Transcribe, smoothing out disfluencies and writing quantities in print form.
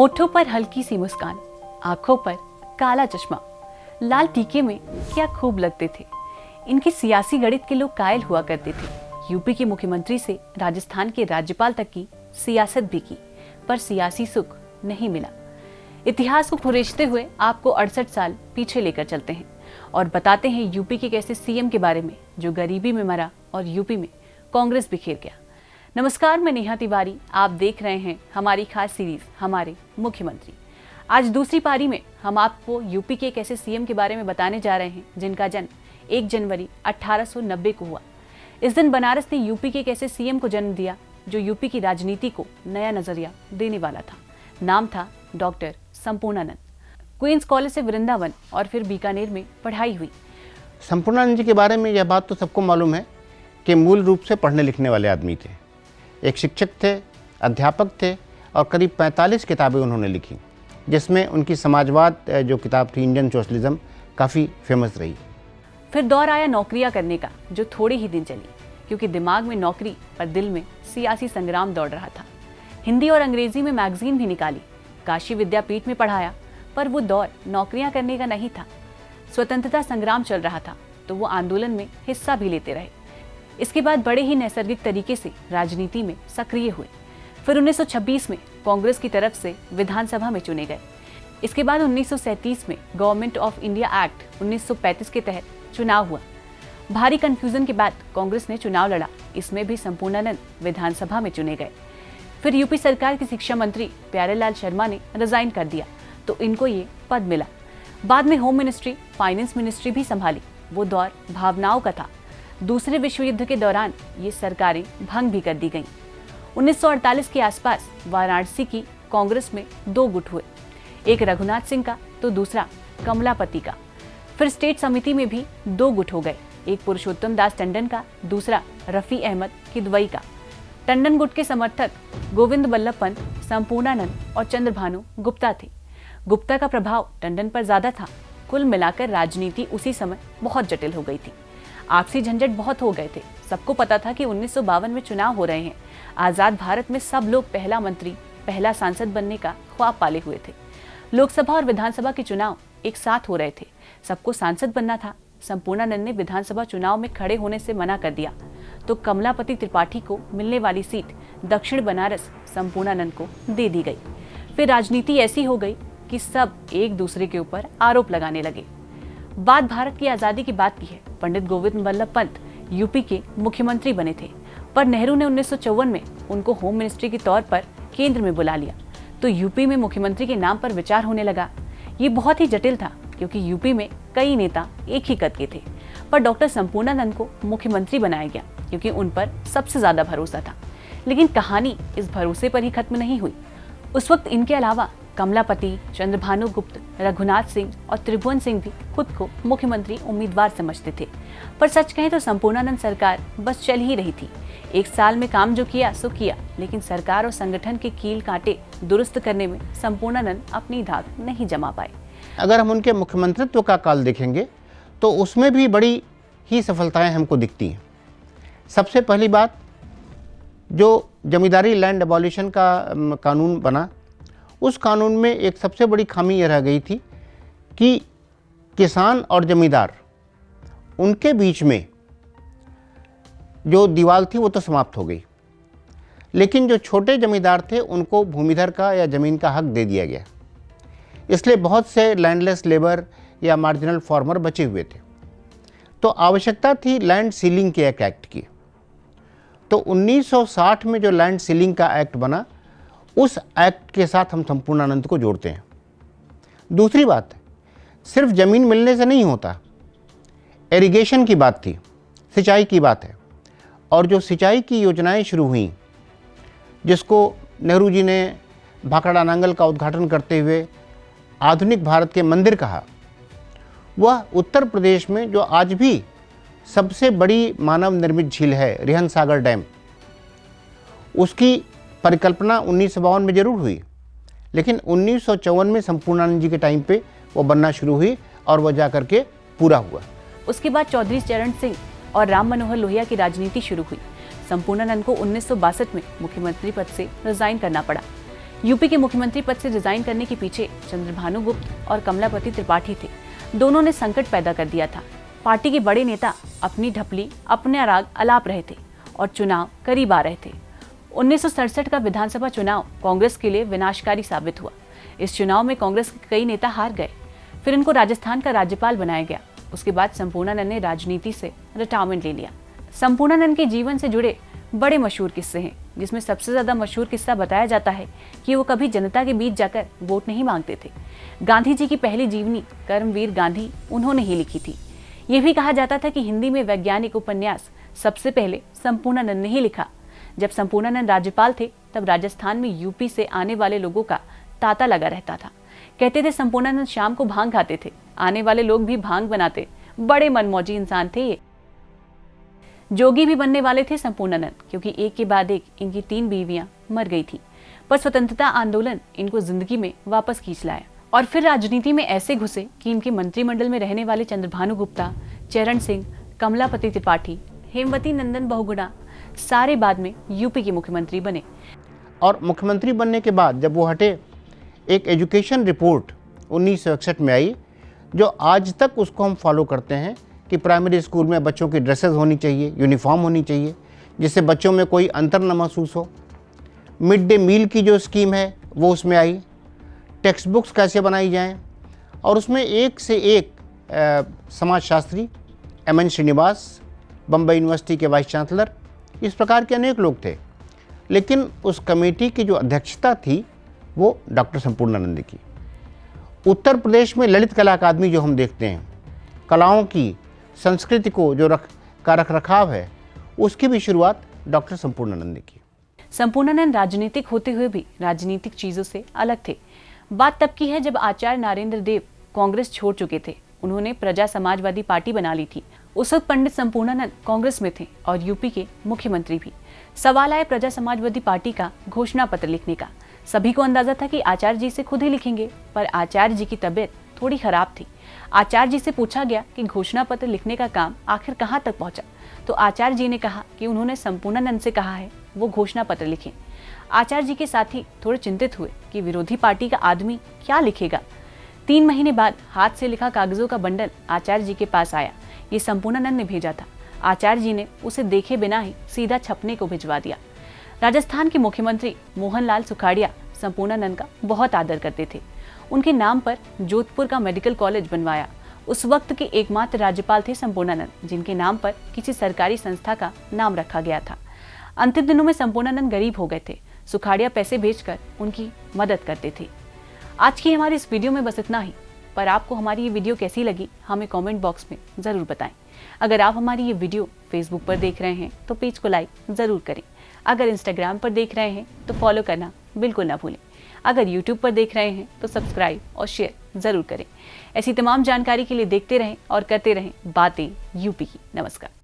होठों पर हल्की सी मुस्कान, आंखों पर काला चश्मा, लाल टीके में क्या खूब लगते थे। इनके सियासी गणित के लोग कायल हुआ करते थे। यूपी के मुख्यमंत्री से राजस्थान के राज्यपाल तक की सियासत भी की, पर सियासी सुख नहीं मिला। इतिहास को खुरेचते हुए आपको 68 साल पीछे लेकर चलते हैं और बताते हैं यूपी के कैसे सीएम के बारे में जो गरीबी में मरा और यूपी में कांग्रेस बिखेर गया। नमस्कार, मैं नेहा तिवारी, आप देख रहे हैं हमारी खास सीरीज हमारे मुख्यमंत्री। आज दूसरी पारी में हम आपको यूपी के एक ऐसे सीएम के बारे में बताने जा रहे हैं जिनका जन्म 1 जनवरी 1890 को हुआ। इस दिन बनारस ने यूपी के एक ऐसे सीएम को जन्म दिया जो यूपी की राजनीति को नया नजरिया देने वाला था। नाम था डॉक्टर संपूर्णानंद। क्वींस कॉलेज से वृंदावन और फिर बीकानेर में पढ़ाई हुई। संपूर्णानंद जी के बारे में यह बात तो सबको मालूम है कि मूल रूप से पढ़ने लिखने वाले आदमी थे। एक शिक्षक थे, अध्यापक थे और करीब 45 किताबें उन्होंने लिखी, जिसमें उनकी समाजवाद जो किताब थी इंडियन सोशलिज्म काफ़ी फेमस रही। फिर दौर आया नौकरियां करने का, जो थोड़े ही दिन चली, क्योंकि दिमाग में नौकरी पर दिल में सियासी संग्राम दौड़ रहा था। हिंदी और अंग्रेजी में मैगजीन भी निकाली, काशी विद्यापीठ में पढ़ाया, पर वो दौर नौकरियां करने का नहीं था। स्वतंत्रता संग्राम चल रहा था तो वो आंदोलन में हिस्सा भी लेते रहे। इसके बाद बड़े ही नैसर्गिक तरीके से राजनीति में सक्रिय हुए। फिर 1926 में कांग्रेस की तरफ से विधानसभा में चुने गए। इसके बाद 1937 में गवर्नमेंट ऑफ इंडिया एक्ट 1935 के तहत चुनाव हुआ। भारी कंफ्यूजन के बाद कांग्रेस ने चुनाव लड़ा, इसमें भी संपूर्णानंद विधानसभा में चुने गए। फिर यूपी सरकार के शिक्षा मंत्री प्यारेलाल शर्मा ने रिजाइन कर दिया तो इनको ये पद मिला। बाद में होम मिनिस्ट्री, फाइनेंस मिनिस्ट्री भी संभाली। वो दौर भावनाओं का था। दूसरे विश्व युद्ध के दौरान ये सरकारें भंग भी कर दी गईं। 1948 के आसपास वाराणसी की कांग्रेस में 2 गुट हुए, एक रघुनाथ सिंह का तो दूसरा कमलापति का। फिर स्टेट समिति में भी 2 गुट हो गए, एक पुरुषोत्तम दास टंडन का, दूसरा रफी अहमद किदवई का। टंडन गुट के समर्थक गोविंद बल्लभ पंत, संपूर्णानंद और चंद्रभानु गुप्ता थे। गुप्ता का प्रभाव टंडन पर ज्यादा था। कुल मिलाकर राजनीति उसी समय बहुत जटिल हो गई थी। आपसी झंझट बहुत हो गए थे। सबको पता था कि 1952 में चुनाव हो रहे हैं। आजाद भारत में सब लोग पहला मंत्री, पहला सांसद बनने का ख्वाब पाले हुए थे। लोकसभा और विधानसभा के चुनाव एक साथ हो रहे थे। सबको सांसद बनना था। संपूर्णानंद ने विधानसभा चुनाव में खड़े होने से मना कर दिया तो कमलापति त्रिपाठी को मिलने वाली सीट दक्षिण बनारस संपूर्णानंद को दे दी गई। फिर राजनीति ऐसी हो गई कि सब एक दूसरे के ऊपर आरोप लगाने लगे। बात भारत की आजादी की बात की है। पंडित गोविंद बल्लभ पंत यूपी के मुख्यमंत्री बने थे, पर नेहरू ने 1954 में उनको होम मिनिस्ट्री के तौर पर केंद्र में बुला लिया तो यूपी में मुख्यमंत्री के नाम पर विचार होने लगा। ये बहुत ही जटिल था क्योंकि यूपी में कई नेता एक ही कद के थे, पर डॉक्टर संपूर्णानंद को मुख्यमंत्री बनाया गया क्योंकि उन पर सबसे ज्यादा भरोसा था। लेकिन कहानी इस भरोसे पर ही खत्म नहीं हुई। उस वक्त इनके अलावा कमलापति, चंद्रभानु गुप्त, रघुनाथ सिंह और त्रिभुवन सिंह भी खुद को मुख्यमंत्री उम्मीदवार समझते थे। पर सच कहें तो संपूर्णानंद सरकार बस चल ही रही थी। 1 साल में काम जो किया सो किया, लेकिन सरकार और संगठन के कील कांटे दुरुस्त करने में संपूर्णानंद अपनी धाक नहीं जमा पाए। अगर हम उनके मुख्यमंत्रित्व का काल देखेंगे तो उसमें भी बड़ी ही सफलताएं हमको दिखती हैं। सबसे पहली बात, जो जमींदारी लैंड एबॉलिशन का कानून बना, उस कानून में एक सबसे बड़ी खामी यह रह गई थी कि किसान और जमींदार, उनके बीच में जो दीवार थी वो तो समाप्त हो गई, लेकिन जो छोटे जमींदार थे उनको भूमिधर का या ज़मीन का हक दे दिया गया। इसलिए बहुत से लैंडलेस लेबर या मार्जिनल फार्मर बचे हुए थे। तो आवश्यकता थी लैंड सीलिंग के एक एक्ट की। तो 1960 में जो लैंड सीलिंग का एक्ट बना, उस एक्ट के साथ हम संपूर्णानंद को जोड़ते हैं। दूसरी बात, सिर्फ ज़मीन मिलने से नहीं होता, इरिगेशन की बात थी, सिंचाई की बात है। और जो सिंचाई की योजनाएं शुरू हुई, जिसको नेहरू जी ने भाखड़ा नांगल का उद्घाटन करते हुए आधुनिक भारत के मंदिर कहा, वह उत्तर प्रदेश में जो आज भी सबसे बड़ी मानव निर्मित झील है, रिहन सागर डैम, उसकी परिकल्पना 1952 में जरूर हुई, लेकिन 1954 में संपूर्णानंद जी के टाइम पे वो बनना शुरू हुई और वह जाकर के पूरा हुआ। उसके बाद चौधरी चरण सिंह और राम मनोहर लोहिया की राजनीति शुरू हुई। संपूर्णानंद को 1962 में मुख्यमंत्री पद से रिजाइन करना पड़ा। यूपी के मुख्यमंत्री पद से रिजाइन करने के पीछे चंद्रभानु गुप्त और कमलापति त्रिपाठी थे। दोनों ने संकट पैदा कर दिया था। पार्टी के बड़े नेता अपनी ढपली, अपने राग अलाप रहे थे और चुनाव करीब आ रहे थे। 1967 का विधानसभा चुनाव कांग्रेस के लिए विनाशकारी साबित हुआ। इस चुनाव में कांग्रेस के कई नेता हार गए। फिर इनको राजस्थान का राज्यपाल बनाया गया। उसके बाद संपूर्णानंद ने राजनीति से रिटायरमेंट ले लिया। संपूर्णानंद के जीवन से जुड़े बड़े मशहूर किस्से हैं, जिसमें सबसे ज्यादा मशहूर किस्सा बताया जाता है कि वो कभी जनता के बीच जाकर वोट नहीं मांगते थे। गांधी जी की पहली जीवनी कर्मवीर गांधी उन्होंने ही लिखी थी। ये भी कहा जाता था कि हिंदी में वैज्ञानिक उपन्यास सबसे पहले संपूर्णानंद ने ही लिखा। जब संपूर्णानंद राज्यपाल थे तब राजस्थान में यूपी से आने वाले लोगों का तांता लगा रहता था। कहते थे संपूर्णानंद शाम को भांग खाते थे, आने वाले लोग भी भांग बनाते। बड़े मनमौजी इंसान थे ये। जोगी भी बनने वाले थे संपूर्णानंद, क्योंकि एक के बाद एक इनकी 3 बीवियां मर गई थी। पर स्वतंत्रता आंदोलन इनको जिंदगी में वापस खींच लाया और फिर राजनीति में ऐसे घुसे कि इनके मंत्रिमंडल में रहने वाले चंद्रभानु गुप्ता, चरण सिंह, कमलापति त्रिपाठी, हेमवती नंदन बहुगुणा सारे बाद में यूपी के मुख्यमंत्री बने। और मुख्यमंत्री बनने के बाद जब वो हटे, एक एजुकेशन रिपोर्ट 1961 में आई, जो आज तक उसको हम फॉलो करते हैं कि प्राइमरी स्कूल में बच्चों की ड्रेसेस होनी चाहिए, यूनिफॉर्म होनी चाहिए, जिससे बच्चों में कोई अंतर न महसूस हो। मिड डे मील की जो स्कीम है वो उसमें आई, टेक्स्ट बुक्स कैसे बनाई जाएं, और उसमें एक से एक समाजशास्त्री MN श्रीनिवास, बम्बई यूनिवर्सिटी के वाइस चांसलर, इस प्रकार के अनेक लोग थे। लेकिन उस कमेटी की जो अध्यक्षता थी वो डॉक्टर संपूर्णानंद की। उत्तर प्रदेश में ललित कला अकादमी जो हम देखते हैं, कलाओं की, संस्कृति को जो रख रखाव है, उसकी भी शुरुआत डॉक्टर संपूर्णानंद ने की। संपूर्णानंद राजनीतिक होते हुए भी राजनीतिक चीजों से अलग थे। बात तब की है जब आचार्य नारेंद्र देव कांग्रेस छोड़ चुके थे। उन्होंने प्रजा समाजवादी पार्टी बना ली थी। उस वक्त पंडित संपूर्णानंद कांग्रेस में थे और यूपी के मुख्यमंत्री भी। सवाल आया प्रजा समाजवादी पार्टी का घोषणा पत्र लिखने का। सभी को अंदाजा था कि आचार्य जी से खुद ही लिखेंगे, पर आचार्य जी की तबीयत थोड़ी खराब थी। आचार्य जी से पूछा गया कि घोषणा पत्र लिखने का काम आखिर कहाँ तक पहुंचा, तो आचार्य जी ने कहा कि उन्होंने संपूर्णानंद से कहा है वो घोषणा पत्र लिखें। आचार्य जी के साथी थोड़े चिंतित हुए कि विरोधी पार्टी का आदमी क्या लिखेगा। 3 महीने बाद हाथ से लिखा कागजों का बंडल आचार्य जी के पास आया। ये संपूर्णानंद ने भेजा था। आचार्य जी ने उसे देखे बिना ही सीधा छपने को भिजवा दिया। राजस्थान के मुख्यमंत्री मोहनलाल सुखाड़िया संपूर्णानंद का बहुत आदर करते थे। उनके नाम पर जोधपुर का मेडिकल कॉलेज बनवाया। उस वक्त के एकमात्र राज्यपाल थे संपूर्णानंद, जिनके नाम पर किसी सरकारी संस्था का नाम रखा गया था। अंतिम दिनों में संपूर्णानंद गरीब हो गए थे। सुखाड़िया पैसे भेजकर उनकी मदद करते थे। आज की हमारी इस वीडियो में बस इतना ही। पर आपको हमारी ये वीडियो कैसी लगी हमें कमेंट बॉक्स में ज़रूर बताएं। अगर आप हमारी ये वीडियो फेसबुक पर देख रहे हैं तो पेज को लाइक ज़रूर करें। अगर इंस्टाग्राम पर देख रहे हैं तो फॉलो करना बिल्कुल ना भूलें। अगर यूट्यूब पर देख रहे हैं तो सब्सक्राइब और शेयर ज़रूर करें। ऐसी तमाम जानकारी के लिए देखते रहें और करते रहें बातें यूपी की। नमस्कार।